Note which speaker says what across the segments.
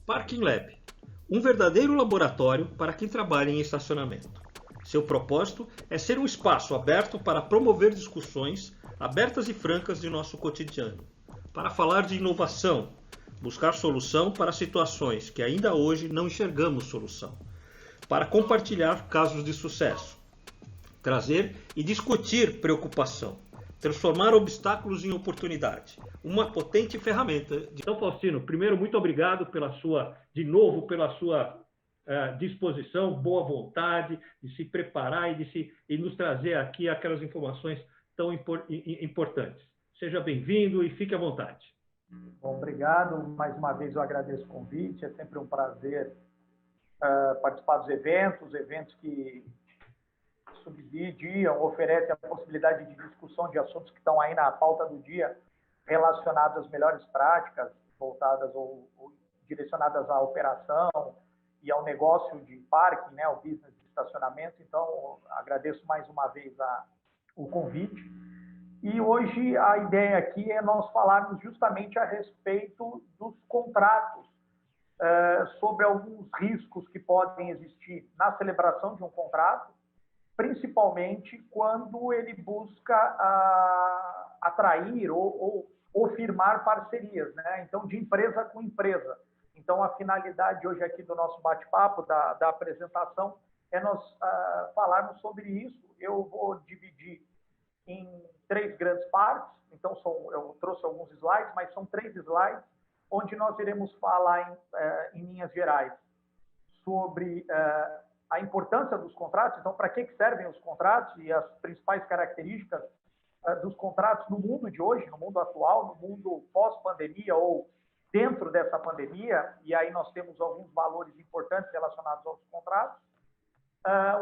Speaker 1: Parking Lab, um verdadeiro laboratório para quem trabalha em estacionamento. Seu propósito é ser um espaço aberto para promover discussões abertas e francas de nosso cotidiano, para falar de inovação, buscar solução para situações que ainda hoje não enxergamos solução, para compartilhar casos de sucesso, trazer e discutir preocupação, transformar obstáculos em oportunidade, uma potente ferramenta. Então, Faustino, primeiro, muito obrigado pela sua disposição, boa vontade de se preparar e nos trazer aqui aquelas informações tão importantes. Seja bem-vindo e fique à vontade.
Speaker 2: Bom, obrigado. Mais uma vez eu agradeço o convite. É sempre um prazer participar dos eventos que subsidiam, oferecem a possibilidade de discussão de assuntos que estão aí na pauta do dia relacionados às melhores práticas voltadas ou direcionadas à operação e ao negócio de parking, né, ao business de estacionamento. Então, agradeço mais uma vez o convite. E hoje a ideia aqui é nós falarmos justamente a respeito dos contratos, sobre alguns riscos que podem existir na celebração de um contrato, principalmente quando ele busca atrair ou firmar parcerias, né? Então, de empresa com empresa. Então, a finalidade hoje aqui do nosso bate-papo, da apresentação, é nós falarmos sobre isso. Eu vou dividir em 3 grandes partes. Então, eu trouxe alguns slides, mas são 3 slides, onde nós iremos falar em linhas gerais sobre a importância dos contratos. Então, para que servem os contratos e as principais características dos contratos no mundo de hoje, no mundo atual, no mundo pós-pandemia ou dentro dessa pandemia. E aí nós temos alguns valores importantes relacionados aos contratos.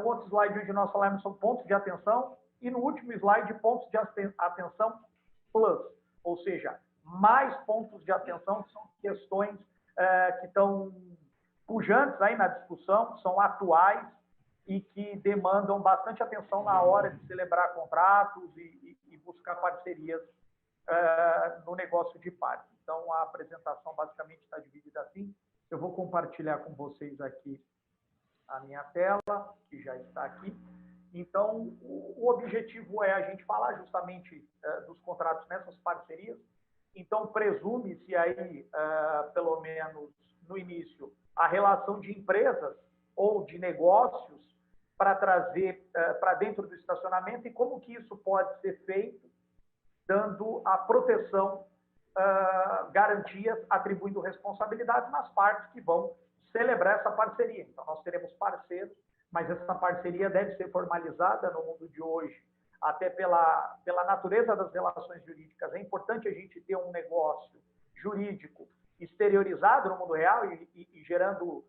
Speaker 2: O outro slide onde nós falaremos sobre pontos de atenção. E no último slide, pontos de atenção plus, ou seja, mais pontos de atenção, que são questões que estão pujantes aí na discussão, são atuais e que demandam bastante atenção na hora de celebrar contratos e buscar parcerias no negócio de parque. Então, a apresentação basicamente está dividida assim. Eu vou compartilhar com vocês aqui a minha tela, que já está aqui. Então, o objetivo é a gente falar justamente dos contratos nessas parcerias. Então, presume-se aí, pelo menos no início, a relação de empresas ou de negócios para trazer para dentro do estacionamento e como que isso pode ser feito, dando a proteção, garantias, atribuindo responsabilidades nas partes que vão celebrar essa parceria. Então, nós teremos parceiros, mas essa parceria deve ser formalizada no mundo de hoje, até pela natureza das relações jurídicas. É importante a gente ter um negócio jurídico exteriorizado no mundo real e gerando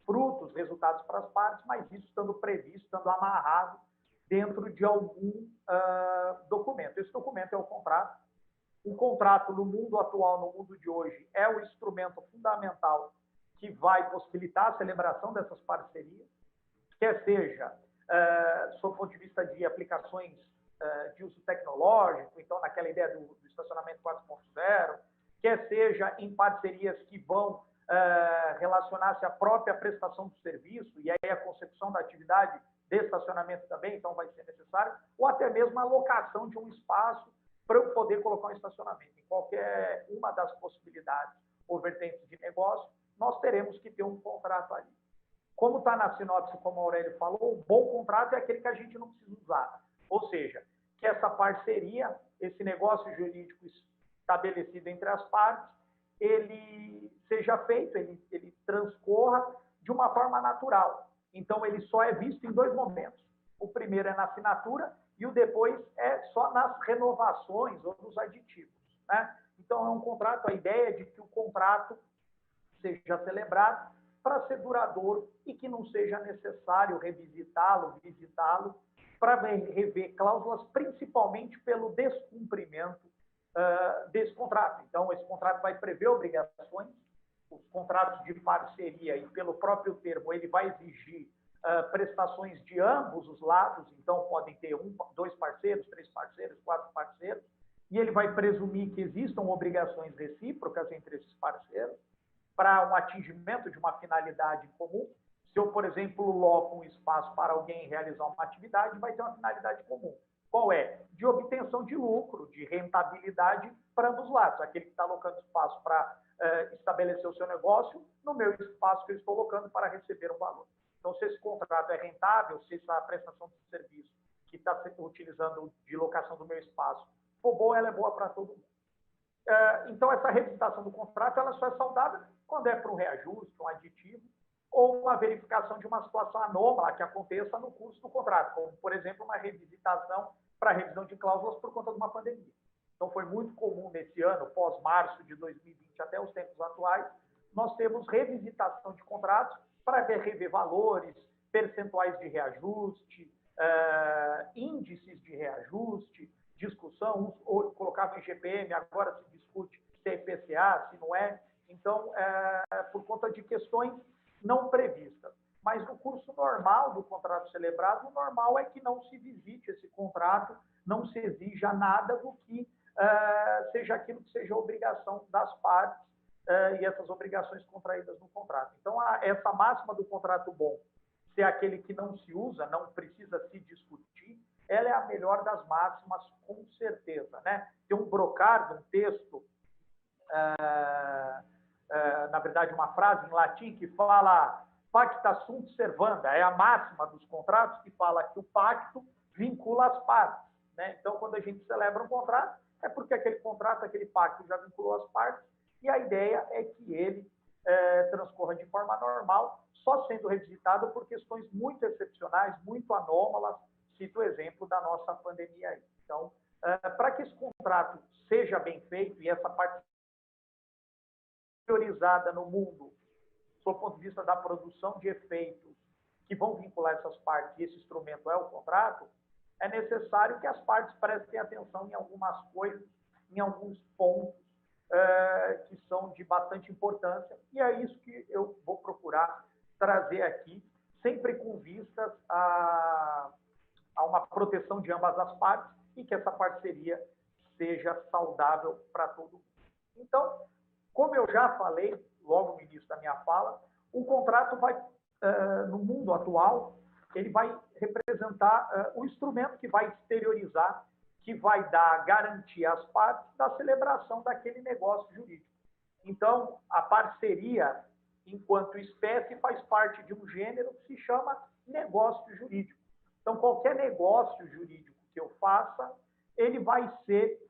Speaker 2: frutos, resultados para as partes, mas isso estando previsto, estando amarrado dentro de algum documento. Esse documento é o contrato. O contrato, no mundo atual, no mundo de hoje, é o instrumento fundamental que vai possibilitar a celebração dessas parcerias, quer seja sob o ponto de vista de aplicações de uso tecnológico, então naquela ideia do estacionamento 4.0, quer seja em parcerias que vão relacionar-se à própria prestação do serviço, e aí a concepção da atividade de estacionamento também, então vai ser necessário, ou até mesmo a alocação de um espaço para eu poder colocar um estacionamento. Em qualquer uma das possibilidades ou vertentes de negócio, nós teremos que ter um contrato ali. Como está na sinopse, como o Aurélio falou, o bom contrato é aquele que a gente não precisa usar. Ou seja, que essa parceria, esse negócio jurídico estabelecido entre as partes, ele seja feito, ele transcorra de uma forma natural. Então, ele só é visto em 2 momentos. O primeiro é na assinatura e o depois é só nas renovações ou nos aditivos, né? Então, é um contrato, a ideia é de que o contrato seja celebrado para ser duradouro e que não seja necessário revisitá-lo, visitá-lo, para rever cláusulas, principalmente pelo descumprimento desse contrato. Então, esse contrato vai prever obrigações, os contratos de parceria, e pelo próprio termo, ele vai exigir prestações de ambos os lados, então podem ter 2 parceiros, 3 parceiros, 4 parceiros, e ele vai presumir que existam obrigações recíprocas entre esses parceiros, para um atingimento de uma finalidade comum. Se eu, por exemplo, loco um espaço para alguém realizar uma atividade, vai ter uma finalidade comum. Qual é? De obtenção de lucro, de rentabilidade para ambos os lados. Aquele que está alocando espaço para estabelecer o seu negócio, no meu espaço que eu estou alocando para receber um valor. Então, se esse contrato é rentável, se essa prestação de serviço que está utilizando de locação do meu espaço for boa, ela é boa para todo mundo. Então, essa revisitação do contrato ela só é saudável quando é para um reajuste, um aditivo, ou uma verificação de uma situação anômala que aconteça no curso do contrato, como, por exemplo, uma revisitação para revisão de cláusulas por conta de uma pandemia. Então, foi muito comum nesse ano, pós-março de 2020 até os tempos atuais, nós temos revisitação de contratos para rever valores, percentuais de reajuste, índices de reajuste, discussão, ou colocava em GPM, agora se discute se é IPCA, se não é. Então, por conta de questões não previstas. Mas no curso normal do contrato celebrado, o normal é que não se visite esse contrato, não se exija nada do que seja aquilo que seja obrigação das partes e essas obrigações contraídas no contrato. Então, essa máxima do contrato bom, ser aquele que não se usa, não precisa se discutir, ela é a melhor das máximas, com certeza. Né? Tem um Brocardo, um texto, na verdade, uma frase em latim que fala pacta sunt servanda, é a máxima dos contratos que fala que o pacto vincula as partes. Né? Então, quando a gente celebra um contrato, é porque aquele contrato, aquele pacto já vinculou as partes, e a ideia é que ele transcorra de forma normal, só sendo revisitado por questões muito excepcionais, muito anômalas. Cito o exemplo da nossa pandemia aí. Então, para que esse contrato seja bem feito e essa parte priorizada no mundo, do ponto de vista da produção de efeitos que vão vincular essas partes, e esse instrumento é o contrato, é necessário que as partes prestem atenção em algumas coisas, em alguns pontos que são de bastante importância, e é isso que eu vou procurar trazer aqui, sempre com vistas a uma proteção de ambas as partes e que essa parceria seja saudável para todo mundo. Então, como eu já falei logo no início da minha fala, o contrato vai, no mundo atual, ele vai representar o instrumento que vai exteriorizar, que vai dar garantia às partes da celebração daquele negócio jurídico. Então, a parceria, enquanto espécie, faz parte de um gênero que se chama negócio jurídico. Então, qualquer negócio jurídico que eu faça, ele vai ser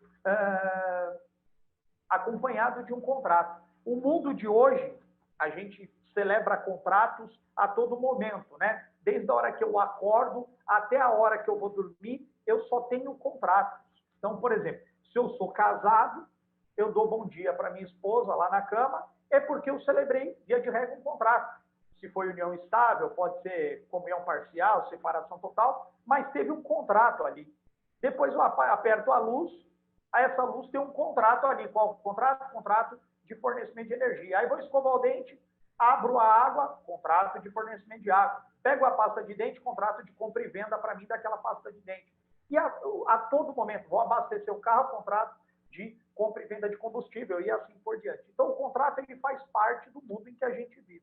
Speaker 2: acompanhado de um contrato. O mundo de hoje, a gente celebra contratos a todo momento, né? Desde a hora que eu acordo até a hora que eu vou dormir, eu só tenho contratos. Então, por exemplo, se eu sou casado, eu dou bom dia para minha esposa lá na cama, é porque eu celebrei, via de regra, um contrato. Se foi união estável, pode ser comunhão parcial, separação total, mas teve um contrato ali. Depois eu aperto a luz, essa luz tem um contrato ali. Qual contrato? Contrato de fornecimento de energia. Aí vou escovar o dente, abro a água, contrato de fornecimento de água. Pego a pasta de dente, contrato de compra e venda para mim daquela pasta de dente. E a todo momento, vou abastecer o carro, contrato de compra e venda de combustível e assim por diante. Então, o contrato ele faz parte do mundo em que a gente vive.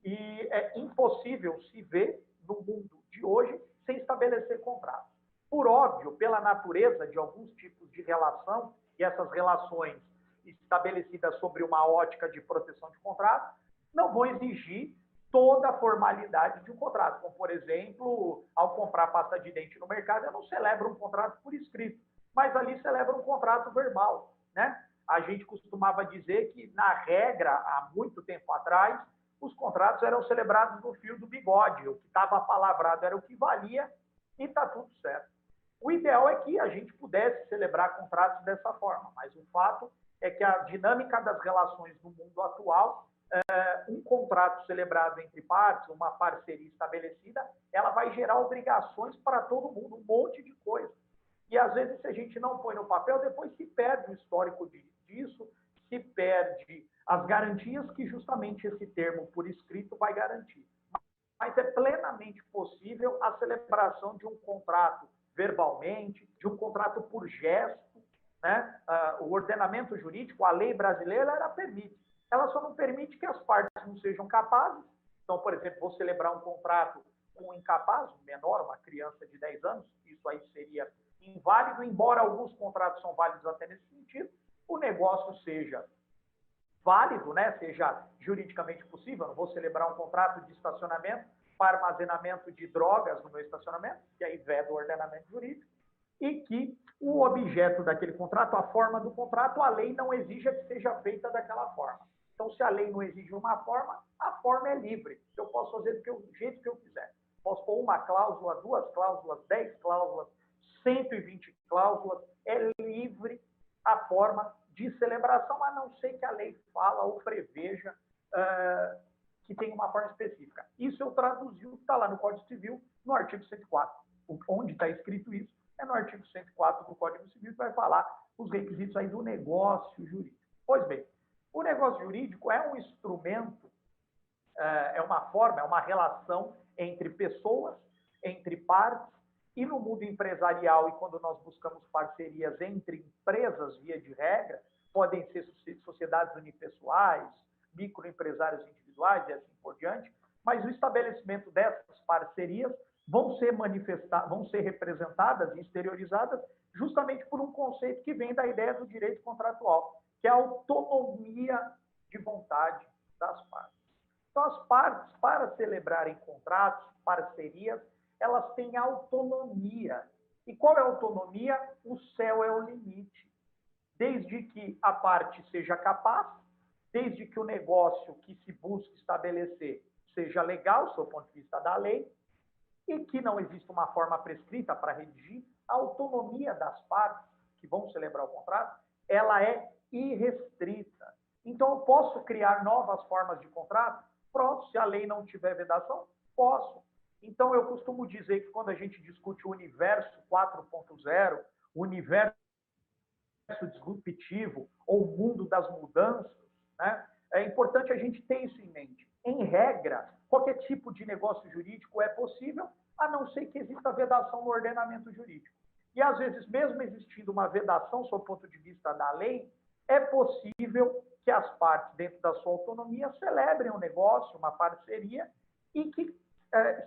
Speaker 2: E é impossível se ver no mundo de hoje sem estabelecer contrato. Por óbvio, pela natureza de alguns tipos de relação, e essas relações estabelecidas sobre uma ótica de proteção de contrato, não vão exigir toda a formalidade de um contrato. Como, por exemplo, ao comprar pasta de dente no mercado, eu não celebro um contrato por escrito, mas ali celebra um contrato verbal. Né? A gente costumava dizer que, na regra, há muito tempo atrás, os contratos eram celebrados no fio do bigode. O que estava palavrado era o que valia e está tudo certo. O ideal é que a gente pudesse celebrar contratos dessa forma, mas o fato é que a dinâmica das relações no mundo atual, um contrato celebrado entre partes, uma parceria estabelecida, ela vai gerar obrigações para todo mundo, um monte de coisa. E, às vezes, se a gente não põe no papel, depois se perde o histórico disso, se perde as garantias que justamente esse termo por escrito vai garantir. Mas é plenamente possível a celebração de um contrato verbalmente, de um contrato por gesto. Né? O ordenamento jurídico, a lei brasileira, ela permite. ela só não permite que as partes não sejam capazes. Então, por exemplo, vou celebrar um contrato com um incapaz, um menor, uma criança de 10 anos, isso aí seria inválido, embora alguns contratos são válidos até nesse sentido, o negócio seja válido, né, seja juridicamente possível. Eu não vou celebrar um contrato de estacionamento para armazenamento de drogas no meu estacionamento, que aí veda o ordenamento jurídico, e que o objeto daquele contrato, a forma do contrato, a lei não exija que seja feita daquela forma. Então, se a lei não exige uma forma, a forma é livre. Eu posso fazer do jeito que eu quiser. Posso pôr uma cláusula, 2 cláusulas, 10 cláusulas, 120 cláusulas. É livre a forma de celebração, a não ser que a lei fala ou preveja que tem uma forma específica. Isso eu traduzi, está lá no Código Civil, no artigo 104. Onde está escrito isso é no artigo 104 do Código Civil, que vai falar os requisitos aí do negócio jurídico. Pois bem, o negócio jurídico é um instrumento, é uma forma, é uma relação entre pessoas, entre partes, e no mundo empresarial, e quando nós buscamos parcerias entre empresas, via de regra, podem ser sociedades unipessoais, microempresários individuais e assim por diante, mas o estabelecimento dessas parcerias vão ser representadas e exteriorizadas justamente por um conceito que vem da ideia do direito contratual, que é a autonomia de vontade das partes. Então, as partes, para celebrarem contratos, parcerias, elas têm autonomia. E qual é a autonomia? O céu é o limite. Desde que a parte seja capaz, desde que o negócio que se busca estabelecer seja legal, do ponto de vista da lei, e que não exista uma forma prescrita para redigir, a autonomia das partes que vão celebrar o contrato, ela é irrestrita. Então, eu posso criar novas formas de contrato? Pronto, se a lei não tiver vedação, posso. Então, eu costumo dizer que quando a gente discute o universo 4.0, o universo disruptivo ou o mundo das mudanças, né, é importante a gente ter isso em mente. Em regra, qualquer tipo de negócio jurídico é possível, a não ser que exista vedação no ordenamento jurídico. E, às vezes, mesmo existindo uma vedação, sob o ponto de vista da lei, é possível que as partes, dentro da sua autonomia, celebrem um negócio, uma parceria, e que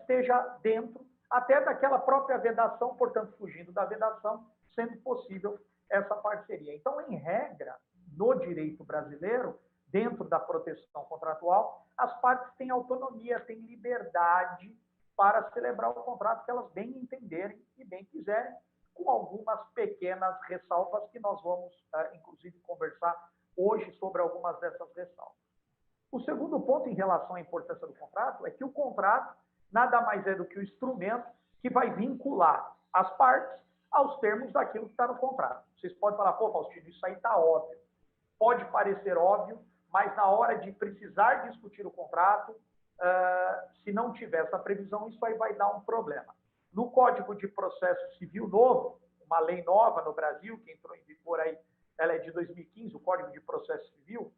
Speaker 2: esteja dentro até daquela própria vedação, portanto, fugindo da vedação, sendo possível essa parceria. Então, em regra, no direito brasileiro, dentro da proteção contratual, as partes têm autonomia, têm liberdade para celebrar o contrato que elas bem entenderem e bem quiserem, com algumas pequenas ressalvas que nós vamos, inclusive, conversar hoje sobre algumas dessas ressalvas. O segundo ponto em relação à importância do contrato é que o contrato nada mais é do que o instrumento que vai vincular as partes aos termos daquilo que está no contrato. Vocês podem falar, pô, Faustino, isso aí está óbvio. Pode parecer óbvio, mas na hora de precisar discutir o contrato, se não tiver essa previsão, isso aí vai dar um problema. No Código de Processo Civil novo, uma lei nova no Brasil, que entrou em vigor aí, ela é de 2015, o Código de Processo Civil,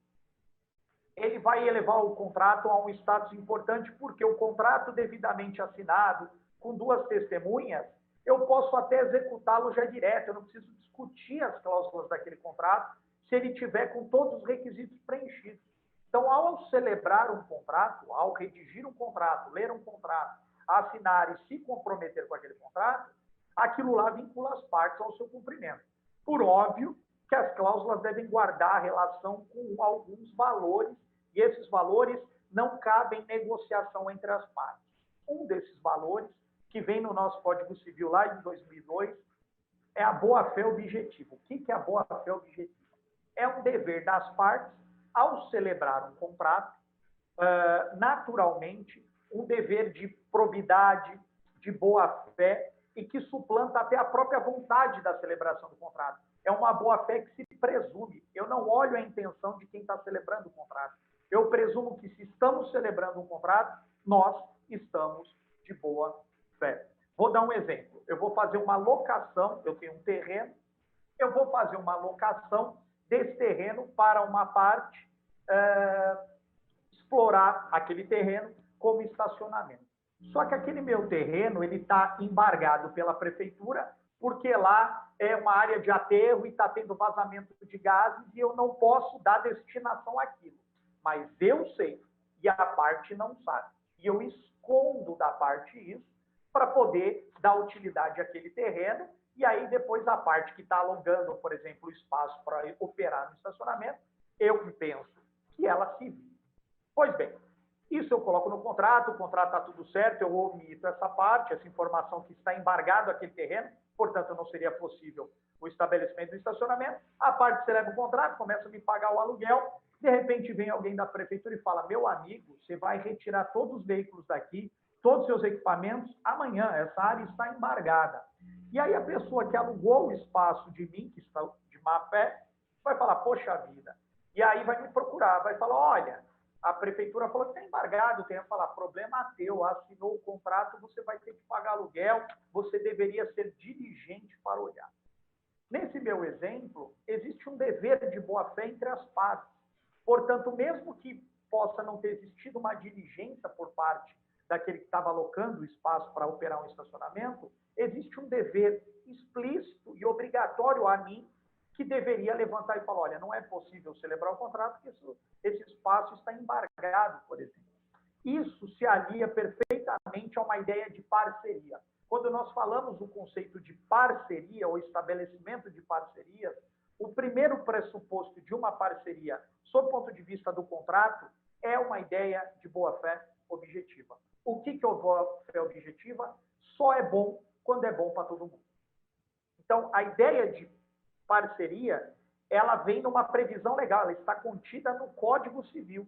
Speaker 2: ele vai elevar o contrato a um status importante, porque o contrato devidamente assinado, com 2 testemunhas, eu posso até executá-lo já direto, eu não preciso discutir as cláusulas daquele contrato, se ele tiver com todos os requisitos preenchidos. Então, ao celebrar um contrato, ao redigir um contrato, ler um contrato, assinar e se comprometer com aquele contrato, aquilo lá vincula as partes ao seu cumprimento. Por óbvio que as cláusulas devem guardar a relação com alguns valores, e esses valores não cabem negociação entre as partes. Um desses valores, que vem no nosso Código Civil lá em 2002, é a boa-fé objetiva. O que é a boa-fé objetiva? É um dever das partes, ao celebrar um contrato, naturalmente, um dever de probidade, de boa-fé, e que suplanta até a própria vontade da celebração do contrato. É uma boa-fé que se presume. Eu não olho a intenção de quem está celebrando o contrato. Eu presumo que, se estamos celebrando um contrato, nós estamos de boa-fé. Vou dar um exemplo. Eu vou fazer uma locação, eu tenho um terreno, eu vou fazer uma locação desse terreno para uma parte explorar aquele terreno como estacionamento. Só que aquele meu terreno ele está embargado pela prefeitura, porque lá é uma área de aterro e está tendo vazamento de gases e eu não posso dar destinação àquilo. mas eu sei e a parte não sabe. E eu escondo da parte isso para poder dar utilidade àquele terreno e aí depois a parte que está alugando, por exemplo, o espaço para operar no estacionamento, eu penso que ela se vire. Pois bem, isso eu coloco no contrato, o contrato está tudo certo, eu omito essa parte, essa informação que está embargado aquele terreno, portanto não seria possível o estabelecimento do estacionamento, a parte celebra o contrato, começa a me pagar o aluguel, de repente vem alguém da prefeitura e fala, meu amigo, você vai retirar todos os veículos daqui, todos os seus equipamentos, amanhã, essa área está embargada. E aí a pessoa que alugou o espaço de mim, que está de má fé, vai falar, poxa vida, e aí vai me procurar, vai falar, olha, a prefeitura falou que está embargado, tem que falar, problema teu, assinou o contrato, você vai ter que pagar aluguel, você deveria ser diligente para olhar. Nesse meu exemplo, existe um dever de boa-fé entre as partes. Portanto, mesmo que possa não ter existido uma diligência por parte daquele que estava alocando o espaço para operar um estacionamento, existe um dever explícito e obrigatório a mim que deveria levantar e falar, olha, não é possível celebrar o contrato porque esse espaço está embargado, por exemplo. Isso se alia perfeitamente a uma ideia de parceria. Quando nós falamos o conceito de parceria ou estabelecimento de parcerias, o primeiro pressuposto de uma parceria, sob o ponto de vista do contrato, é uma ideia de boa-fé objetiva. O que é boa-fé objetiva? Só é bom quando é bom para todo mundo. Então, a ideia de parceria, ela vem numa previsão legal, ela está contida no Código Civil.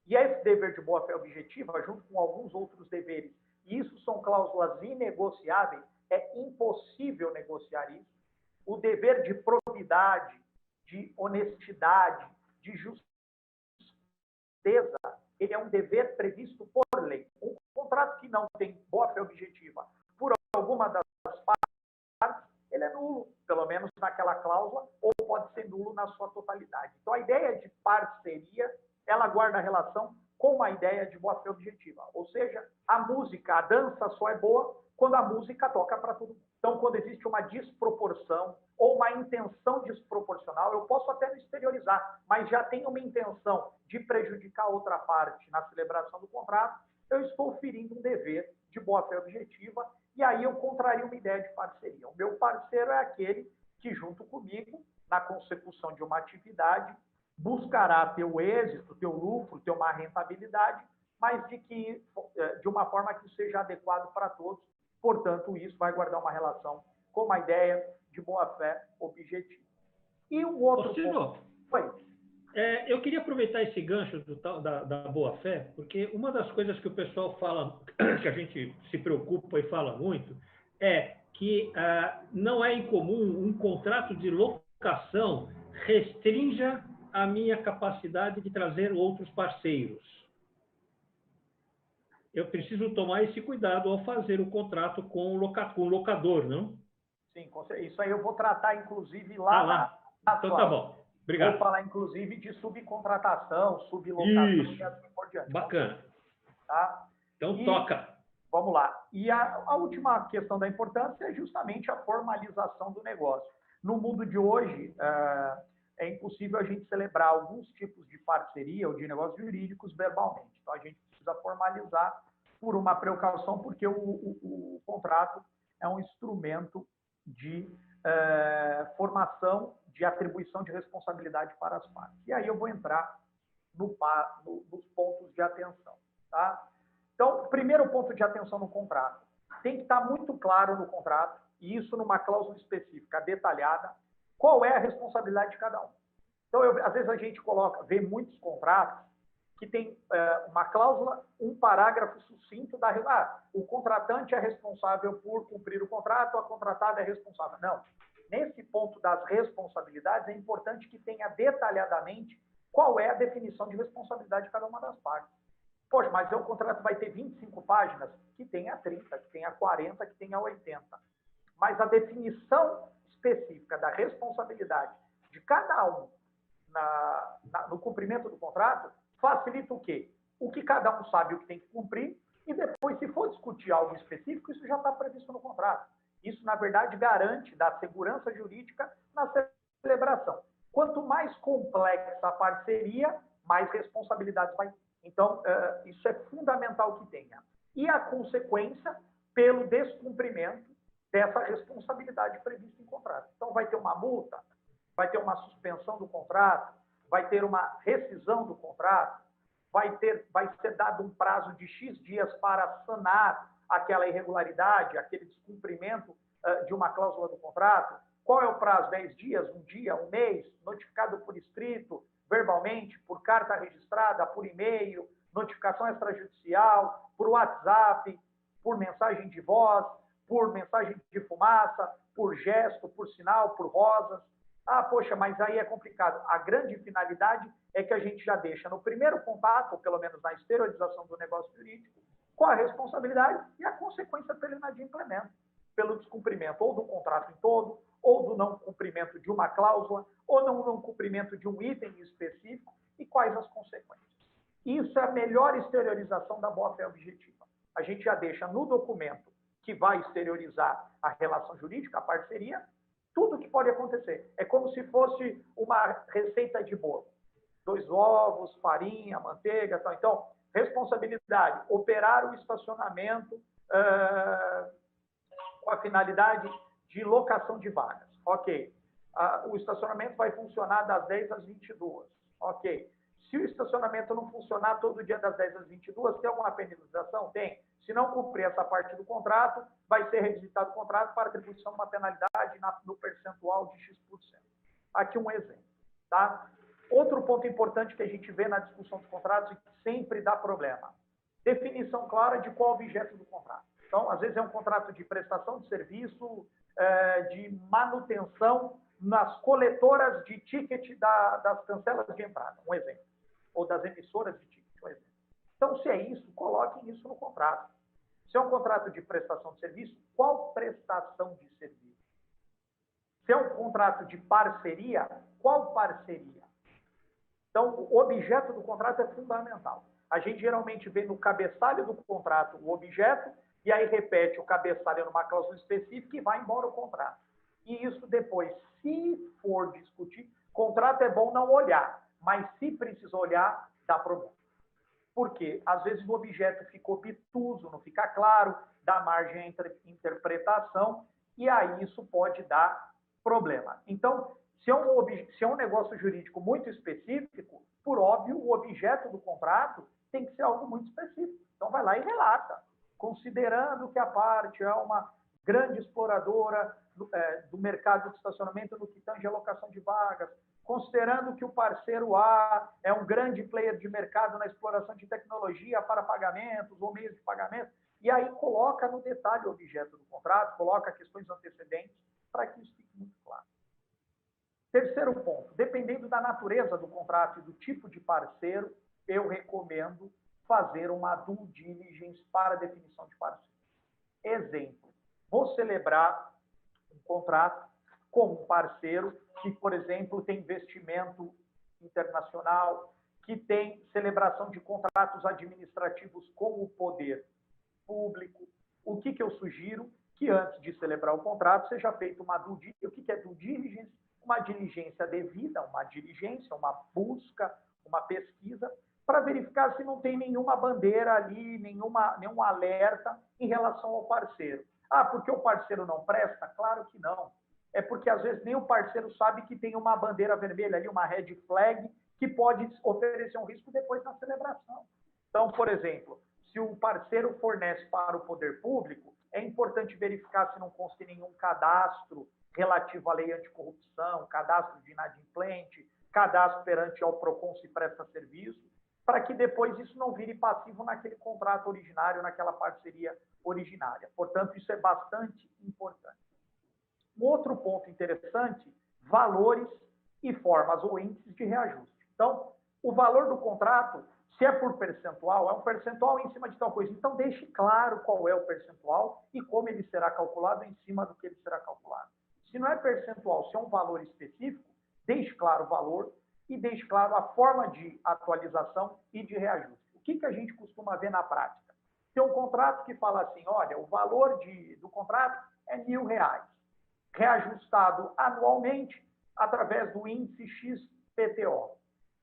Speaker 2: E esse dever de boa-fé objetiva, junto com alguns outros deveres, e isso são cláusulas inegociáveis, é impossível negociar isso. O dever de probidade, de honestidade, de justiça, ele é um dever previsto por lei. Um contrato que não tem boa-fé objetiva por alguma das partes, ele é nulo, pelo menos naquela cláusula, ou pode ser nulo na sua totalidade. Então, a ideia de parceria, ela guarda relação com a ideia de boa-fé objetiva. Ou seja, a música, a dança só é boa quando a música toca para todo mundo. Então, quando existe uma desproporção ou uma intenção desproporcional, eu posso até não exteriorizar, mas já tenho uma intenção de prejudicar outra parte na celebração do contrato, eu estou ferindo um dever de boa-fé objetiva e aí eu contraria uma ideia de parceria. O meu parceiro é aquele que, junto comigo, na consecução de uma atividade, buscará ter o êxito, ter o lucro, ter uma rentabilidade, mas de uma forma que seja adequado para todos. Portanto, isso vai guardar uma relação com uma ideia de boa-fé objetiva. E um outro
Speaker 1: ponto... eu queria aproveitar esse gancho da boa-fé, porque uma das coisas que o pessoal fala, que a gente se preocupa e fala muito, é que não é incomum um contrato de locação restrinja a minha capacidade de trazer outros parceiros. Eu preciso tomar esse cuidado ao fazer o contrato com o locador, não?
Speaker 2: Sim, isso aí eu vou tratar, inclusive, lá.
Speaker 1: Então tá bom. Obrigado.
Speaker 2: Vou falar, inclusive, de subcontratação, sublocação
Speaker 1: e
Speaker 2: assim por diante.
Speaker 1: Bacana.
Speaker 2: Tá?
Speaker 1: Então toca.
Speaker 2: Vamos lá. E a última questão da importância é justamente a formalização do negócio. No mundo de hoje, é impossível a gente celebrar alguns tipos de parceria ou de negócios jurídicos verbalmente. Então, a gente precisa formalizar por uma precaução, porque o contrato é um instrumento de formação de atribuição de responsabilidade para as partes. E aí eu vou entrar nos pontos de atenção. Tá? Então, o primeiro ponto de atenção no contrato. Tem que estar muito claro no contrato, e isso numa cláusula específica, detalhada, qual é a responsabilidade de cada um. Então, às vezes a gente vê muitos contratos que tem uma cláusula, um parágrafo sucinto o contratante é responsável por cumprir o contrato, a contratada é responsável. Não. Nesse ponto das responsabilidades, é importante que tenha detalhadamente qual é a definição de responsabilidade de cada uma das partes. Poxa, mas o contrato vai ter 25 páginas? Que tenha 30, que tenha 40, que tenha 80. Mas a definição específica da responsabilidade de cada um no cumprimento do contrato facilita o quê? O que cada um sabe o que tem que cumprir e depois, se for discutir algo específico, isso já está previsto no contrato. Isso, na verdade, garante da segurança jurídica na celebração. Quanto mais complexa a parceria, mais responsabilidades vai ter. Então, isso é fundamental que tenha. E a consequência pelo descumprimento dessa responsabilidade prevista em contrato. Então, vai ter uma multa, vai ter uma suspensão do contrato, vai ter uma rescisão do contrato, vai ser dado um prazo de X dias para sanar aquela irregularidade, aquele descumprimento de uma cláusula do contrato. Qual é o prazo? 10 dias, um dia, um mês, notificado por escrito, verbalmente, por carta registrada, por e-mail, notificação extrajudicial, por WhatsApp, por mensagem de voz, por mensagem de fumaça, por gesto, por sinal, por rosas. Ah, poxa, mas aí é complicado. A grande finalidade é que a gente já deixa no primeiro contato, ou pelo menos na exteriorização do negócio jurídico, qual a responsabilidade e a consequência pelo inadimplemento, pelo descumprimento ou do contrato em todo, ou do não cumprimento de uma cláusula, ou não cumprimento de um item específico, e quais as consequências. Isso é a melhor exteriorização da boa-fé objetiva. A gente já deixa no documento que vai exteriorizar a relação jurídica, a parceria, tudo que pode acontecer. É como se fosse uma receita de bolo. 2 ovos, farinha, manteiga, tal. Então, responsabilidade, operar o estacionamento com a finalidade de locação de vagas. Ok. O estacionamento vai funcionar das 10 às 22. Ok. Se o estacionamento não funcionar todo dia das 10 às 22, tem alguma penalização? Tem. Se não cumprir essa parte do contrato, vai ser revisitado o contrato para atribuição de uma penalidade no percentual de X%. Aqui um exemplo. Tá? Outro ponto importante que a gente vê na discussão dos contratos e que sempre dá problema. Definição clara de qual é o objeto do contrato. Então, às vezes é um contrato de prestação de serviço, de manutenção nas coletoras de ticket das cancelas de entrada, um exemplo. Ou das emissoras de ticket, um exemplo. Então, se é isso, coloquem isso no contrato. Se é um contrato de prestação de serviço, qual prestação de serviço? Se é um contrato de parceria, qual parceria? Então, o objeto do contrato é fundamental. A gente geralmente vê no cabeçalho do contrato o objeto e aí repete o cabeçalho numa cláusula específica e vai embora o contrato. E isso depois, se for discutir, contrato é bom não olhar, mas se precisar olhar, dá problema. Por quê? Às vezes o objeto ficou obtuso, não fica claro, dá margem à interpretação, e aí isso pode dar problema. Então, se é um negócio jurídico muito específico, por óbvio, o objeto do contrato tem que ser algo muito específico. Então, vai lá e relata, considerando que a parte é uma grande exploradora do mercado de estacionamento no que tange a alocação de vagas, considerando que o parceiro A é um grande player de mercado na exploração de tecnologia para pagamentos ou meios de pagamento, e aí coloca no detalhe o objeto do contrato, coloca questões antecedentes, para que isso fique muito claro. Terceiro ponto, dependendo da natureza do contrato e do tipo de parceiro, eu recomendo fazer uma due diligence para definição de parceiro. Exemplo, vou celebrar um contrato com um parceiro que, por exemplo, tem investimento internacional, que tem celebração de contratos administrativos com o poder público. O que eu sugiro? Que antes de celebrar o contrato seja feita uma due diligence. O que é due diligence? Uma diligência devida, uma diligência, uma busca, uma pesquisa, para verificar se não tem nenhuma bandeira ali, nenhum alerta em relação ao parceiro. Ah, porque o parceiro não presta? Claro que não. É porque, às vezes, nem o parceiro sabe que tem uma bandeira vermelha ali, uma red flag, que pode oferecer um risco depois na celebração. Então, por exemplo, se o parceiro fornece para o poder público, é importante verificar se não consta nenhum cadastro relativo à lei anticorrupção, cadastro de inadimplente, cadastro perante ao PROCON se presta serviço, para que depois isso não vire passivo naquele contrato originário, naquela parceria originária. Portanto, isso é bastante importante. Um outro ponto interessante, valores e formas ou índices de reajuste. Então, o valor do contrato, se é por percentual, é um percentual em cima de tal coisa. Então, deixe claro qual é o percentual e como ele será calculado em cima do que ele será calculado. Se não é percentual, se é um valor específico, deixe claro o valor e deixe claro a forma de atualização e de reajuste. O que a gente costuma ver na prática? Tem um contrato que fala assim, olha, o valor do contrato é R$1.000, reajustado anualmente através do índice XPTO.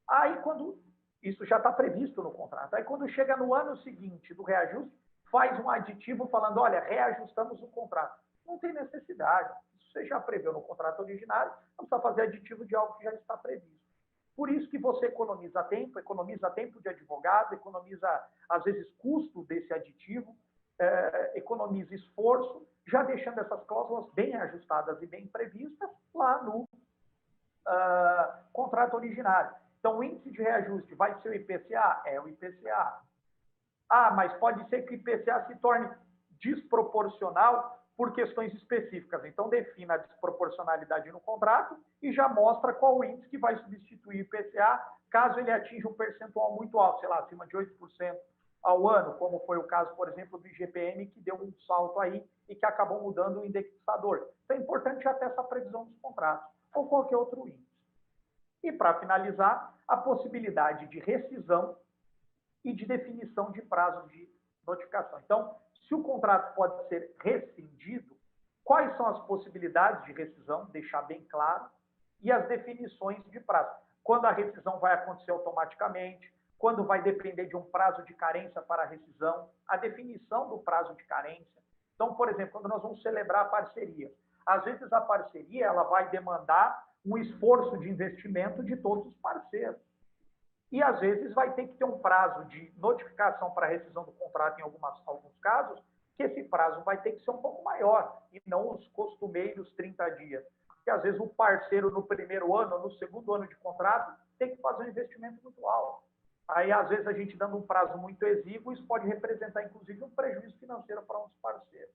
Speaker 2: Aí, quando Isso já está previsto no contrato. Aí, quando chega no ano seguinte do reajuste, faz um aditivo falando, olha, reajustamos o contrato. Não tem necessidade. Isso você já preveu no contrato originário, não precisa fazer aditivo de algo que já está previsto. Por isso que você economiza tempo de advogado, economiza, às vezes, custo desse aditivo, economiza esforço, já deixando essas cláusulas bem ajustadas e bem previstas lá no contrato originário. Então, o índice de reajuste vai ser o IPCA? É o IPCA. Ah, mas pode ser que o IPCA se torne desproporcional por questões específicas. Então, defina a desproporcionalidade no contrato e já mostra qual o índice que vai substituir o IPCA, caso ele atinja um percentual muito alto, sei lá, acima de 8% ao ano, como foi o caso, por exemplo, do IGPM, que deu um salto aí e que acabou mudando o indexador. Então, é importante já ter essa previsão dos contratos, ou qualquer outro índice. E, para finalizar, a possibilidade de rescisão e de definição de prazo de notificação. Então, se o contrato pode ser rescindido, quais são as possibilidades de rescisão, deixar bem claro, e as definições de prazo. Quando a rescisão vai acontecer automaticamente, quando vai depender de um prazo de carência para a rescisão, a definição do prazo de carência. Então, por exemplo, quando nós vamos celebrar a parceria, às vezes a parceria ela vai demandar um esforço de investimento de todos os parceiros. E, às vezes, vai ter que ter um prazo de notificação para rescisão do contrato em alguns casos, que esse prazo vai ter que ser um pouco maior, e não os costumeiros 30 dias. Porque, às vezes, o parceiro, no primeiro ano, ou no segundo ano de contrato, tem que fazer um investimento muito alto. Aí, às vezes, a gente dando um prazo muito exíguo, isso pode representar, inclusive, um prejuízo financeiro para um dos parceiros.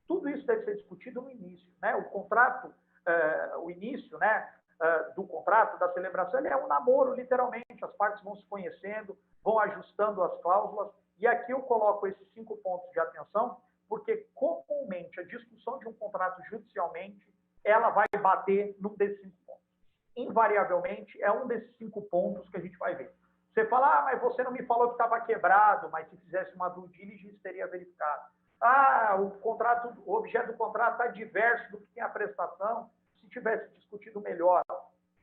Speaker 2: Tudo isso deve ser discutido no início, né? O contrato, o início, né, do contrato, da celebração, ele é um namoro, literalmente. As partes vão se conhecendo, vão ajustando as cláusulas. E aqui eu coloco esses 5 pontos de atenção, porque comumente a discussão de um contrato judicialmente, ela vai bater num desses 5 pontos. Invariavelmente, é um desses 5 pontos que a gente vai ver. Você fala, mas você não me falou que estava quebrado, mas se fizesse uma due diligence, teria verificado. O objeto do contrato está diverso do que tem a prestação. Se tivesse discutido melhor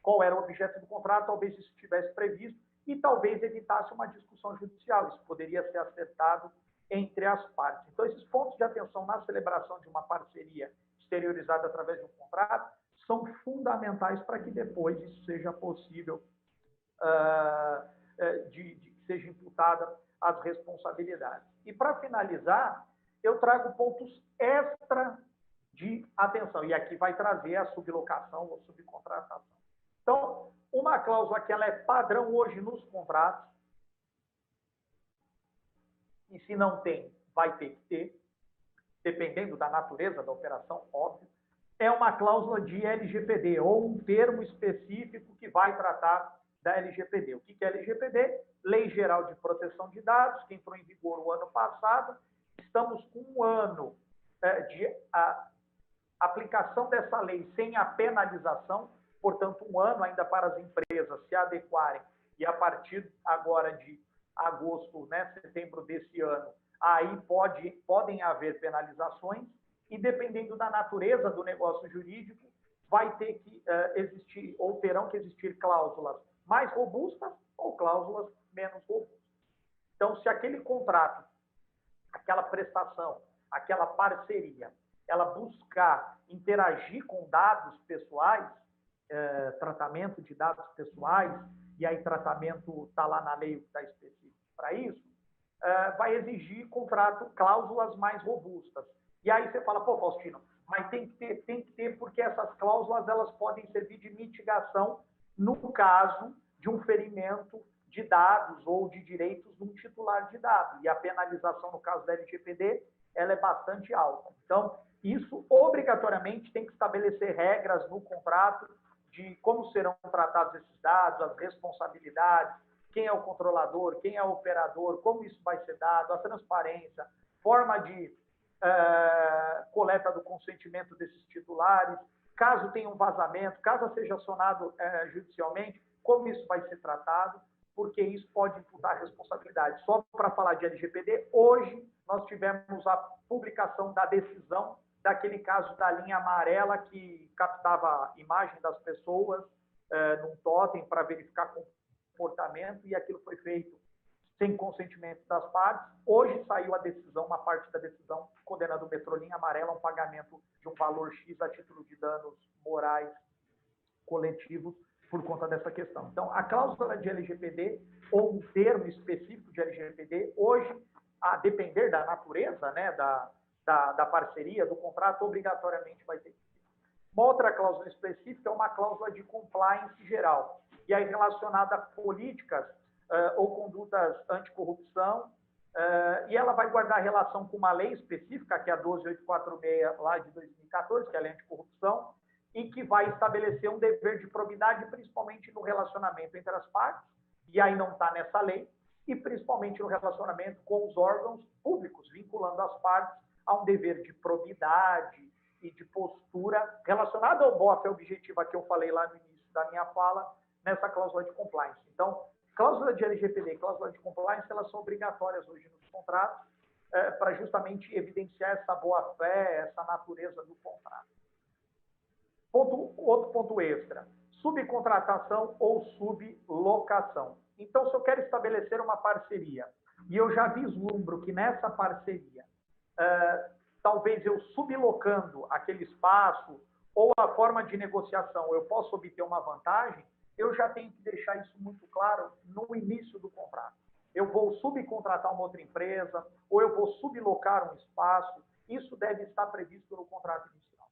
Speaker 2: qual era o objeto do contrato, talvez isso estivesse previsto e talvez evitasse uma discussão judicial. Isso poderia ser acertado entre as partes. Então, esses pontos de atenção na celebração de uma parceria exteriorizada através de um contrato são fundamentais para que depois isso seja possível, seja imputada as responsabilidades. E, para finalizar, eu trago pontos extra de atenção. E aqui vai trazer a sublocação ou subcontratação. Então, uma cláusula que ela é padrão hoje nos contratos, e se não tem, vai ter que ter, dependendo da natureza da operação, óbvio, é uma cláusula de LGPD, ou um termo específico que vai tratar da LGPD. O que é LGPD? Lei Geral de Proteção de Dados, que entrou em vigor o ano passado. Estamos com um ano de aplicação dessa lei sem a penalização, portanto, um ano ainda para as empresas se adequarem, e a partir agora de agosto, né, setembro desse ano, aí podem haver penalizações, e dependendo da natureza do negócio jurídico, vai ter que existir, ou terão que existir cláusulas mais robustas ou cláusulas menos robustas. Então, se aquele contrato, aquela prestação, aquela parceria, ela buscar interagir com dados pessoais, tratamento de dados pessoais, e aí tratamento está lá na lei, está específico para isso, vai exigir cláusulas mais robustas. E aí você fala, pô, Faustino, mas tem que ter porque essas cláusulas elas podem servir de mitigação no caso de um ferimento de dados ou de direitos de um titular de dados. E a penalização, no caso da LGPD, ela é bastante alta. Então, isso obrigatoriamente tem que estabelecer regras no contrato de como serão tratados esses dados, as responsabilidades, quem é o controlador, quem é o operador, como isso vai ser dado, a transparência, forma de coleta do consentimento desses titulares, caso tenha um vazamento, caso seja acionado judicialmente, como isso vai ser tratado, porque isso pode imputar responsabilidade. Só para falar de LGPD, hoje nós tivemos a publicação da decisão daquele caso da linha amarela que captava a imagem das pessoas num totem para verificar comportamento e aquilo foi feito sem consentimento das partes. Hoje saiu a decisão, uma parte da decisão, condenando o Metrolin Amarela a um pagamento de um valor X a título de danos morais coletivos por conta dessa questão. Então, a cláusula de LGPD, ou um termo específico de LGPD, hoje, a depender da natureza, né, da parceria, do contrato, obrigatoriamente vai ter. Uma outra cláusula específica é uma cláusula de compliance geral, e aí relacionada a políticas ou condutas anticorrupção, e ela vai guardar relação com uma lei específica, que é a 12846 lá de 2014, que é a lei anticorrupção, e que vai estabelecer um dever de probidade, principalmente no relacionamento entre as partes, e aí não está nessa lei, e principalmente no relacionamento com os órgãos públicos, vinculando as partes a um dever de probidade e de postura relacionado ao BOF objetiva que eu falei lá no início da minha fala, nessa cláusula de compliance. Então, cláusula de LGPD e cláusula de compliance, elas são obrigatórias hoje nos contratos, para justamente evidenciar essa boa-fé, essa natureza do contrato. Outro ponto extra, subcontratação ou sublocação. Então, se eu quero estabelecer uma parceria e eu já vislumbro que nessa parceria, talvez eu sublocando aquele espaço ou a forma de negociação, eu posso obter uma vantagem, eu já tenho que deixar isso muito claro no início do contrato. Eu vou subcontratar uma outra empresa ou eu vou sublocar um espaço, isso deve estar previsto no contrato inicial.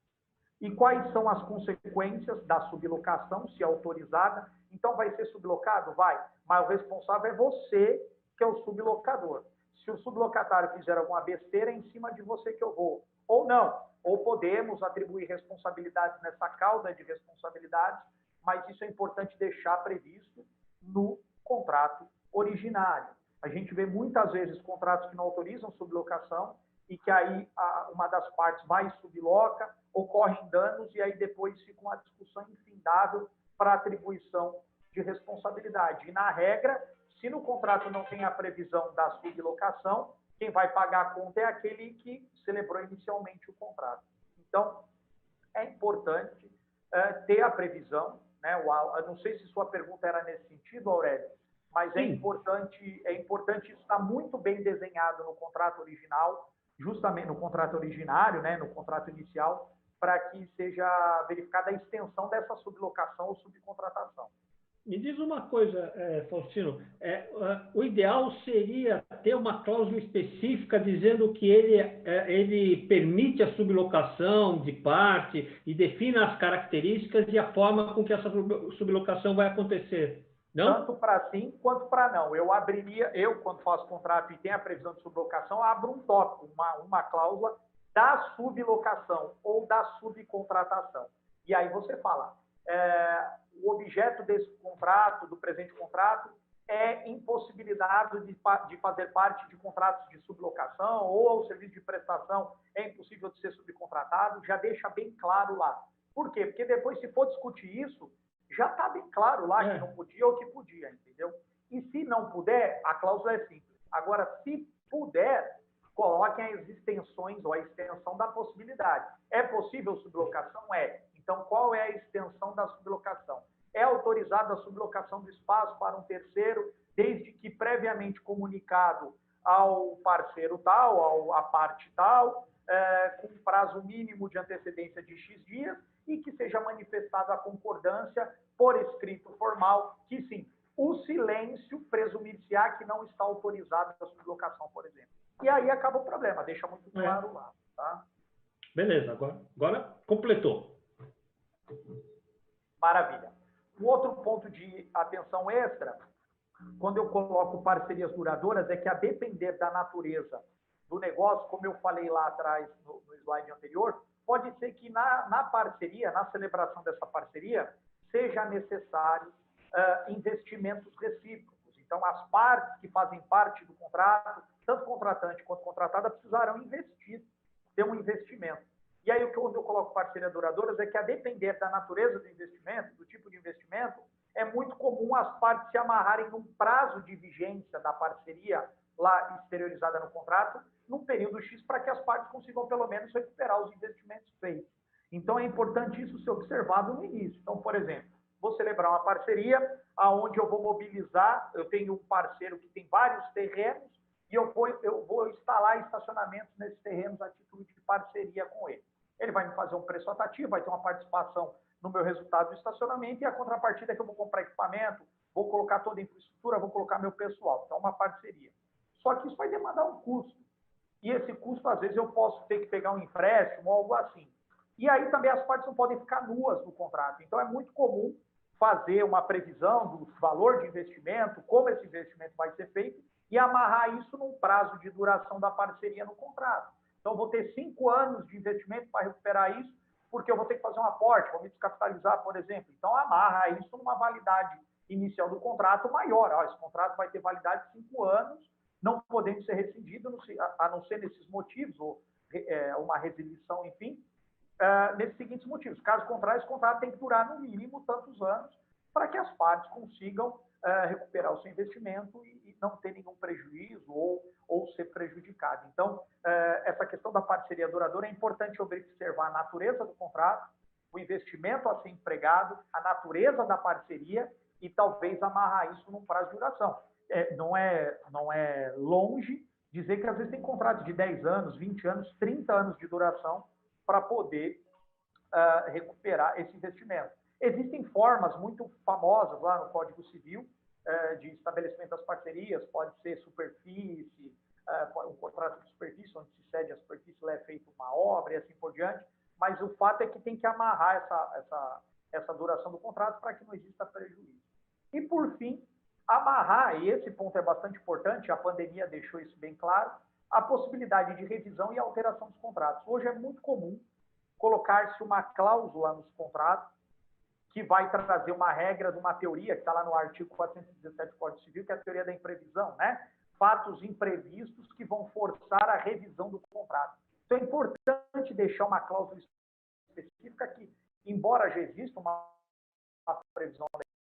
Speaker 2: E quais são as consequências da sublocação, se autorizada? Então, vai ser sublocado? Vai. Mas o responsável é você, que é o sublocador. Se o sublocatário fizer alguma besteira, é em cima de você que eu vou. Ou não. Ou podemos atribuir responsabilidades nessa cauda de responsabilidades, mas isso é importante deixar previsto no contrato originário. A gente vê muitas vezes contratos que não autorizam sublocação e que aí uma das partes vai e subloca, ocorrem danos e aí depois fica uma discussão infindável para atribuição de responsabilidade. E na regra, se no contrato não tem a previsão da sublocação, quem vai pagar a conta é aquele que celebrou inicialmente o contrato. Então, é importante ter a previsão, né? Eu não sei se sua pergunta era nesse sentido, Aurélio, mas é importante isso estar muito bem desenhado no contrato original, justamente no contrato originário, né, no contrato inicial, para que seja verificada a extensão dessa sublocação ou subcontratação.
Speaker 1: Me diz uma coisa, Faustino, o ideal seria ter uma cláusula específica dizendo que ele permite a sublocação de parte e defina as características e a forma com que essa sublocação vai acontecer, não?
Speaker 2: Tanto para sim quanto para não. Eu, quando faço contrato e tem a previsão de sublocação, abro um tópico, uma cláusula da sublocação ou da subcontratação. E aí você fala, o objeto desse contrato, do presente contrato, é impossibilidade de fazer parte de contratos de sublocação ou o serviço de prestação é impossível de ser subcontratado, já deixa bem claro lá. Por quê? Porque depois, se for discutir isso, já está bem claro lá que não podia ou que podia, entendeu? E se não puder, a cláusula é simples. Agora, se puder, coloquem as extensões ou a extensão da possibilidade. É possível sublocação? É. Então, qual é a extensão da sublocação? É autorizada a sublocação do espaço para um terceiro, desde que previamente comunicado ao parceiro tal, à parte tal, com um prazo mínimo de antecedência de X dias e que seja manifestada a concordância por escrito formal, que sim, o silêncio presumir-se-á que não está autorizada a sublocação, por exemplo. E aí acaba o problema, deixa muito claro lá. Tá?
Speaker 1: Beleza, agora completou.
Speaker 2: Maravilha. Um outro ponto de atenção extra, quando eu coloco parcerias duradouras, é que a depender da natureza do negócio, como eu falei lá atrás no slide anterior, pode ser que na parceria, na celebração dessa parceria, seja necessário investimentos recíprocos. Então, as partes que fazem parte do contrato, tanto contratante quanto contratada, precisarão investir, ter um investimento. E aí, quando eu coloco parceria duradouras, é que a depender da natureza do investimento, do tipo de investimento, é muito comum as partes se amarrarem num prazo de vigência da parceria lá exteriorizada no contrato, num período X, para que as partes consigam, pelo menos, recuperar os investimentos feitos. Então, é importante isso ser observado no início. Então, por exemplo, vou celebrar uma parceria onde eu vou mobilizar, eu tenho um parceiro que tem vários terrenos, e eu vou instalar estacionamentos nesses terrenos a título de parceria com ele. Ele vai me fazer um preço atrativo, vai ter uma participação no meu resultado do estacionamento, e a contrapartida é que eu vou comprar equipamento, vou colocar toda a infraestrutura, vou colocar meu pessoal. Então, uma parceria. Só que isso vai demandar um custo. E esse custo, às vezes, eu posso ter que pegar um empréstimo ou algo assim. E aí também as partes não podem ficar nuas no contrato. Então, é muito comum fazer uma previsão do valor de investimento, como esse investimento vai ser feito, e amarrar isso num prazo de duração da parceria no contrato. Então, eu vou ter 5 anos de investimento para recuperar isso, porque eu vou ter que fazer um aporte, vou me descapitalizar, por exemplo. Então, amarra isso numa validade inicial do contrato maior. Esse contrato vai ter validade de 5 anos, não podendo ser rescindido, a não ser nesses motivos, ou uma resilição, enfim, nesses seguintes motivos. Caso contrário, esse contrato tem que durar no mínimo tantos anos para que as partes consigam recuperar o seu investimento e não ter nenhum prejuízo ou ser prejudicado. Então, essa questão da parceria duradoura é importante observar a natureza do contrato, o investimento a ser empregado, a natureza da parceria e talvez amarrar isso num prazo de duração. Não é longe dizer que às vezes tem contratos de 10 anos, 20 anos, 30 anos de duração para poder recuperar esse investimento. Existem formas muito famosas lá no Código Civil de estabelecimento das parcerias, pode ser superfície, um contrato de superfície, onde se cede a superfície, lá é feita uma obra e assim por diante, mas o fato é que tem que amarrar essa duração do contrato para que não exista prejuízo. E, por fim, amarrar, e esse ponto é bastante importante, a pandemia deixou isso bem claro, a possibilidade de revisão e alteração dos contratos. Hoje é muito comum colocar-se uma cláusula nos contratos que vai trazer uma regra de uma teoria, que está lá no artigo 417 do Código Civil, que é a teoria da imprevisão, né? Fatos imprevistos que vão forçar a revisão do contrato. Então, é importante deixar uma cláusula específica que, embora já exista uma previsão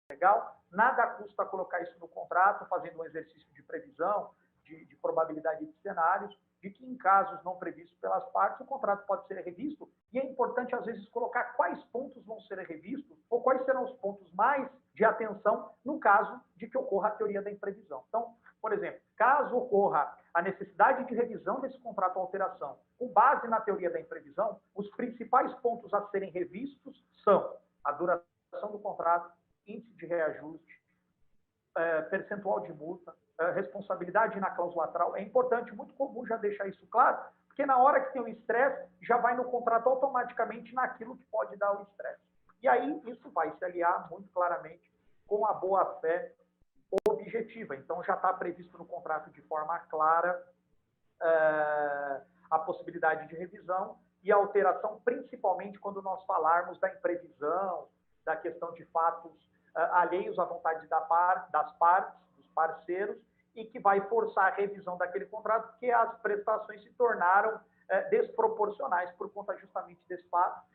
Speaker 2: legal, nada custa colocar isso no contrato, fazendo um exercício de previsão, de probabilidade de cenários, de que em casos não previstos pelas partes, o contrato pode ser revisto, e é importante, às vezes, colocar quais pontos vão ser revistos, ou quais serão os pontos mais de atenção no caso de que ocorra a teoria da imprevisão. Então, por exemplo, caso ocorra a necessidade de revisão desse contrato ou alteração, com base na teoria da imprevisão, os principais pontos a serem revistos são a duração do contrato, índice de reajuste, percentual de multa, responsabilidade na cláusula lateral. É importante, muito comum já deixar isso claro, porque na hora que tem o estresse, já vai no contrato automaticamente naquilo que pode dar o estresse. E aí isso vai se aliar muito claramente com a boa-fé objetiva. Então já está previsto no contrato de forma clara a possibilidade de revisão e alteração, principalmente quando nós falarmos da imprevisão, da questão de fatos alheios à vontade das partes, dos parceiros, e que vai forçar a revisão daquele contrato, porque as prestações se tornaram desproporcionais por conta justamente desse fato.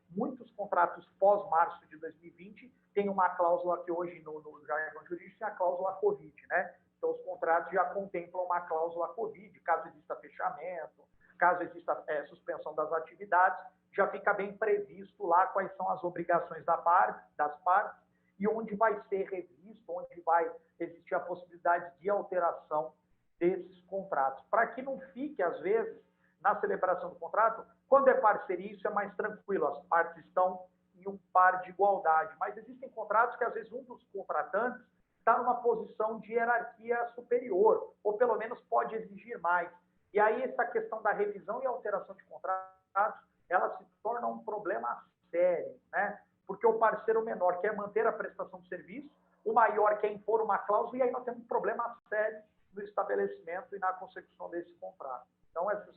Speaker 2: Muitos contratos pós-março de 2020 têm uma cláusula que hoje no jargão jurídico é a cláusula Covid, né? Então, os contratos já contemplam uma cláusula Covid, caso exista fechamento, caso exista suspensão das atividades, já fica bem previsto lá quais são as obrigações das partes e onde vai ser revisto, onde vai existir a possibilidade de alteração desses contratos. Para que não fique, às vezes, na celebração do contrato, quando é parceria, isso é mais tranquilo, as partes estão em um par de igualdade. Mas existem contratos que, às vezes, um dos contratantes está numa posição de hierarquia superior, ou pelo menos pode exigir mais. E aí essa questão da revisão e alteração de contratos, ela se torna um problema sério, né? Porque o parceiro menor quer manter a prestação de serviço, o maior quer impor uma cláusula, e aí nós temos um problema sério no estabelecimento e na consecução desse contrato. Então, esses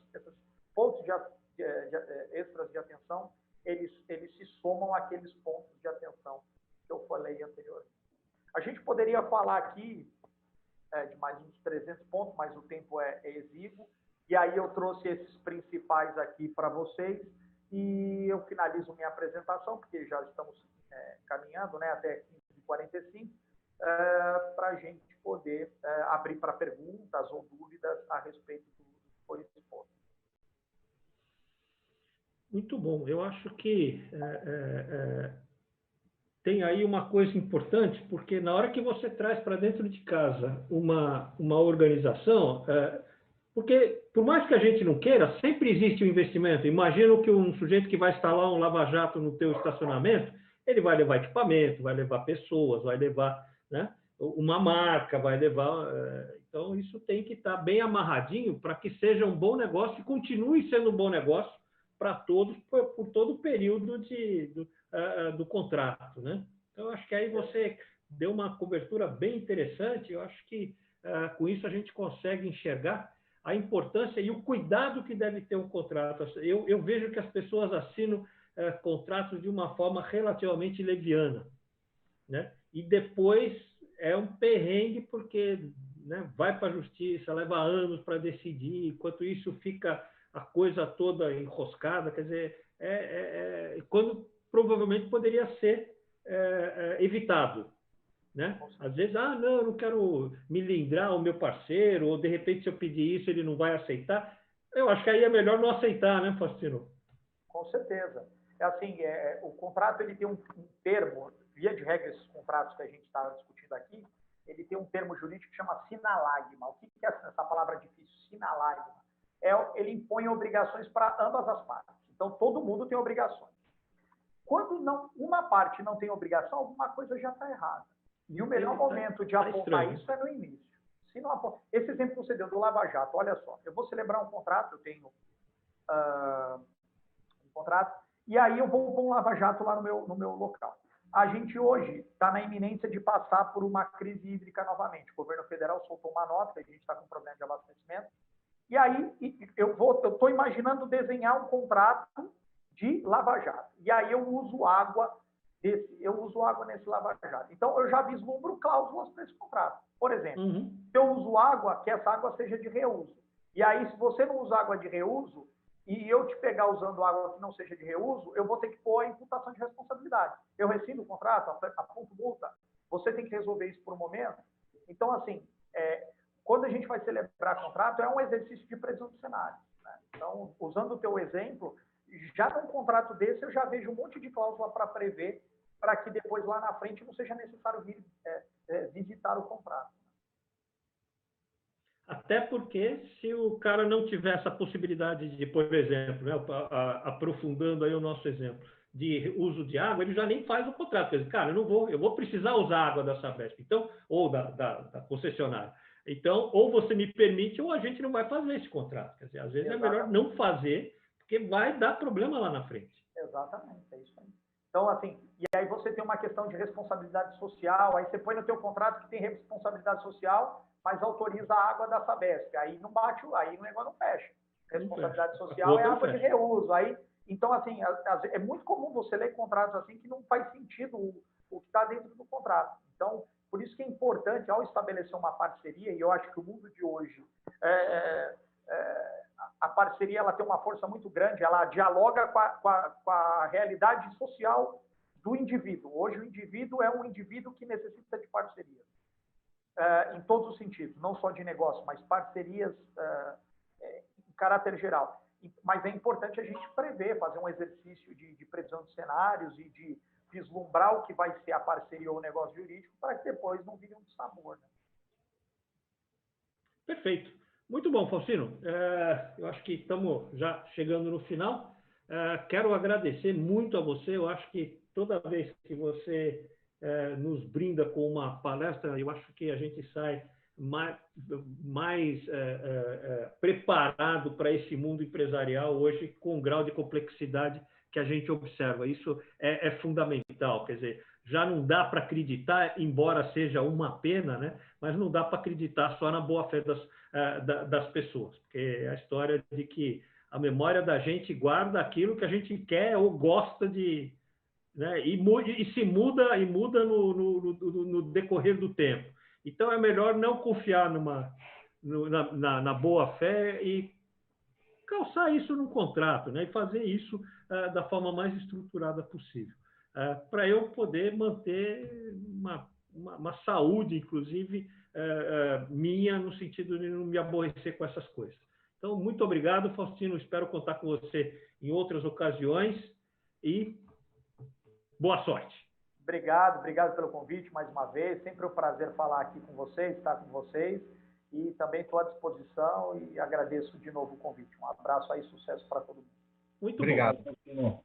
Speaker 2: pontos extras de atenção, eles se somam àqueles pontos de atenção que eu falei anteriormente. A gente poderia falar aqui de mais uns 300 pontos, mas o tempo é exíguo, e aí eu trouxe esses principais aqui para vocês, e eu finalizo minha apresentação, porque já estamos caminhando, né, até 15h45, para a gente poder abrir para perguntas ou dúvidas a respeito por esse ponto.
Speaker 1: Muito bom. Eu acho que tem aí uma coisa importante, porque na hora que você traz para dentro de casa uma organização, porque por mais que a gente não queira, sempre existe um investimento. Imagina que um sujeito que vai instalar um lava-jato no teu estacionamento, ele vai levar equipamento, vai levar pessoas, vai levar, né, uma marca, vai levar... Então, isso tem que estar bem amarradinho para que seja um bom negócio e continue sendo um bom negócio para todos por todo o período do contrato, né? Então, acho que aí você deu uma cobertura bem interessante. Eu acho que com isso a gente consegue enxergar a importância e o cuidado que deve ter um contrato. Eu vejo que as pessoas assinam contratos de uma forma relativamente leviana, né? E depois é um perrengue porque, né, vai para a justiça, leva anos para decidir, enquanto isso fica a coisa toda enroscada, quer dizer, quando provavelmente poderia ser evitado, né? Às vezes, não, eu não quero me lindrar o meu parceiro, ou de repente se eu pedir isso ele não vai aceitar. Eu acho que aí é melhor não aceitar, né, Faustino?
Speaker 2: Com certeza. É assim, o contrato ele tem um termo, via de regra, esses contratos que a gente está discutindo aqui, ele tem um termo jurídico que chama sinalagma. O que é essa palavra difícil? Sinalagma. Ele impõe obrigações para ambas as partes. Então, todo mundo tem obrigações. Quando uma parte não tem obrigação, alguma coisa já está errada. E o melhor momento de apontar isso é no início. Se não esse exemplo que você deu do Lava Jato, olha só, eu vou celebrar um contrato, eu tenho um contrato, e aí eu vou pôr um Lava Jato lá no meu local. A gente hoje está na iminência de passar por uma crise hídrica novamente. O governo federal soltou uma nota, que a gente está com problema de abastecimento, e aí eu estou imaginando desenhar um contrato de Lava Jato. E aí eu uso água nesse Lava Jato. Então, eu já vislumbro cláusulas para esse contrato. Por exemplo, se eu uso água, que essa água seja de reuso. E aí, se você não usa água de reuso, e eu te pegar usando água que não seja de reuso, eu vou ter que pôr a imputação de responsabilidade. Eu rescindo o contrato, aponto multa, você tem que resolver isso por um momento. Então, assim, quando a gente vai celebrar contrato, é um exercício de previsão do cenário, né? Então, usando o teu exemplo, já num contrato desse eu já vejo um monte de cláusula para prever, para que depois lá na frente não seja necessário visitar o contrato.
Speaker 1: Até porque se o cara não tiver essa possibilidade de, por exemplo, né, aprofundando aí o nosso exemplo, de uso de água, ele já nem faz o contrato. Quer dizer, cara, eu vou precisar usar água da Sabesp, então, ou da concessionária. Então, ou você me permite, ou a gente não vai fazer esse contrato. Quer dizer, às vezes Exatamente. É melhor não fazer, porque vai dar problema lá na frente.
Speaker 2: Exatamente, é isso aí. Então, assim, e aí você tem uma questão de responsabilidade social, aí você põe no teu contrato que tem responsabilidade social, mas autoriza a água da Sabesp. Aí não bate, aí o negócio não fecha. Responsabilidade social é água de reuso. Aí, então, assim, é muito comum você ler contratos assim que não faz sentido o que está dentro do contrato. Então, por isso que é importante, ao estabelecer uma parceria, e eu acho que o mundo de hoje, a parceria ela tem uma força muito grande, ela dialoga com a realidade social do indivíduo. Hoje, o indivíduo é um indivíduo que necessita de parcerias, em todos os sentidos, não só de negócio, mas parcerias em caráter geral. Mas é importante a gente prever, fazer um exercício de previsão de cenários e de vislumbrar o que vai ser a parceria ou o negócio jurídico, para que depois não vire um dissabor, né?
Speaker 1: Perfeito. Muito bom, Faustino. Eu acho que estamos já chegando no final. Quero agradecer muito a você. Eu acho que toda vez que você nos brinda com uma palestra, eu acho que a gente sai mais preparado para esse mundo empresarial hoje, com o grau de complexidade que a gente observa. Isso é fundamental. Quer dizer, já não dá para acreditar, embora seja uma pena, né? Mas não dá para acreditar só na boa-fé das pessoas, porque é a história de que a memória da gente guarda aquilo que a gente quer ou gosta de, né? E se muda no decorrer do tempo. Então é melhor não confiar na boa-fé e calçar isso num contrato, né? E fazer isso da forma mais estruturada possível, para eu poder manter uma saúde, inclusive, minha, no sentido de não me aborrecer com essas coisas. Então, muito obrigado, Faustino. Espero contar com você em outras ocasiões e boa sorte.
Speaker 2: Obrigado pelo convite mais uma vez. Sempre um prazer falar aqui com vocês, estar com vocês. E também estou à disposição e agradeço de novo o convite. Um abraço aí, sucesso para todo mundo.
Speaker 1: Muito
Speaker 3: Obrigado.
Speaker 1: bom.